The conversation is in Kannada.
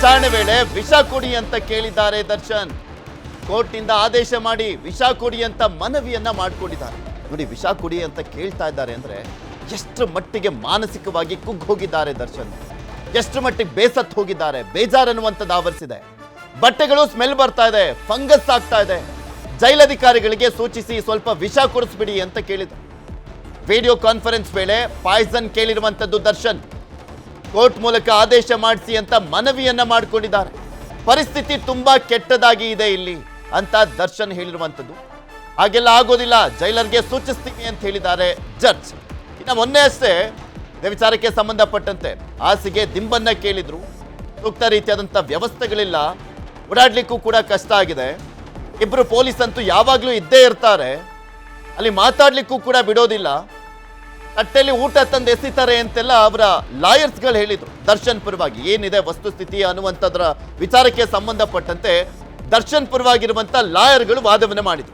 ವಿಚಾರಣೆ ವೇಳೆ ವಿಷ ಕೊಡಿ ಅಂತ ಕೇಳಿದ್ದಾರೆ ದರ್ಶನ್. ಕೋರ್ಟ್ನಿಂದ ಆದೇಶ ಮಾಡಿ ವಿಷ ಕೊಡಿ ಅಂತ ಮನವಿಯನ್ನ ಮಾಡಿಕೊಂಡಿದ್ದಾರೆ. ನೋಡಿ, ವಿಷ ಕೊಡಿ ಅಂತ ಕೇಳ್ತಾ ಇದ್ದಾರೆ ಅಂದ್ರೆ ಎಷ್ಟು ಮಟ್ಟಿಗೆ ಮಾನಸಿಕವಾಗಿ ಕುಗ್ಗಿ ಹೋಗಿದ್ದಾರೆ ದರ್ಶನ್, ಎಷ್ಟು ಮಟ್ಟಿಗೆ ಬೇಸತ್ತು ಹೋಗಿದ್ದಾರೆ, ಬೇಜಾರನ್ನುವಂಥದ್ದು ಆವರಿಸಿದೆ. ಬಟ್ಟೆಗಳು ಸ್ಮೆಲ್ ಬರ್ತಾ ಇದೆ, ಫಂಗಸ್ ಆಗ್ತಾ ಇದೆ. ಜೈಲಧಿಕಾರಿಗಳಿಗೆ ಸೂಚಿಸಿ ಸ್ವಲ್ಪ ವಿಷ ಕೊಡಿಸ್ಬಿಡಿ ಅಂತ ಕೇಳಿದ್ರು. ವಿಡಿಯೋ ಕಾನ್ಫರೆನ್ಸ್ ವೇಳೆ ಪಾಯ್ಸನ್ ಕೇಳಿರುವಂಥದ್ದು ದರ್ಶನ್. ಕೋರ್ಟ್ ಮೂಲಕ ಆದೇಶ ಮಾಡಿಸಿ ಅಂತ ಮನವಿಯನ್ನ ಮಾಡಿಕೊಂಡಿದ್ದಾರೆ. ಪರಿಸ್ಥಿತಿ ತುಂಬಾ ಕೆಟ್ಟದಾಗಿ ಇದೆ ಇಲ್ಲಿ ಅಂತ ದರ್ಶನ್ ಹೇಳಿರುವಂಥದ್ದು. ಹಾಗೆಲ್ಲ ಆಗೋದಿಲ್ಲ, ಜೈಲರ್ಗೆ ಸೂಚಿಸ್ತೀವಿ ಅಂತ ಹೇಳಿದ್ದಾರೆ ಜಡ್ಜ್. ಇನ್ನು ಮೊನ್ನೆ ಅಷ್ಟೇ ವಿಚಾರಕ್ಕೆ ಸಂಬಂಧಪಟ್ಟಂತೆ ಹಾಸಿಗೆ ದಿಂಬನ್ನ ಕೇಳಿದ್ರು. ಸೂಕ್ತ ರೀತಿಯಾದಂಥ ವ್ಯವಸ್ಥೆಗಳಿಲ್ಲ, ಓಡಾಡ್ಲಿಕ್ಕೂ ಕೂಡ ಕಷ್ಟ ಆಗಿದೆ. ಇಬ್ರು ಪೊಲೀಸ್ ಅಂತೂ ಯಾವಾಗಲೂ ಇದ್ದೇ ಇರ್ತಾರೆ, ಅಲ್ಲಿ ಮಾತಾಡ್ಲಿಕ್ಕೂ ಕೂಡ ಬಿಡೋದಿಲ್ಲ. ತಟ್ಟೆಯಲ್ಲಿ ಊಟ ತಂದು ಎಸಿತಾರೆ ಅಂತೆಲ್ಲ ಅವರ ಲಾಯರ್ಸ್ಗಳು ಹೇಳಿದ್ರು ದರ್ಶನ್ ಪರವಾಗಿ. ಏನಿದೆ ವಸ್ತುಸ್ಥಿತಿ ಅನ್ನುವಂಥದ್ರ ವಿಚಾರಕ್ಕೆ ಸಂಬಂಧಪಟ್ಟಂತೆ ದರ್ಶನ್ ಪರವಾಗಿರುವಂಥ ಲಾಯರ್ಗಳು ವಾದವನ್ನು ಮಾಡಿದ್ರು.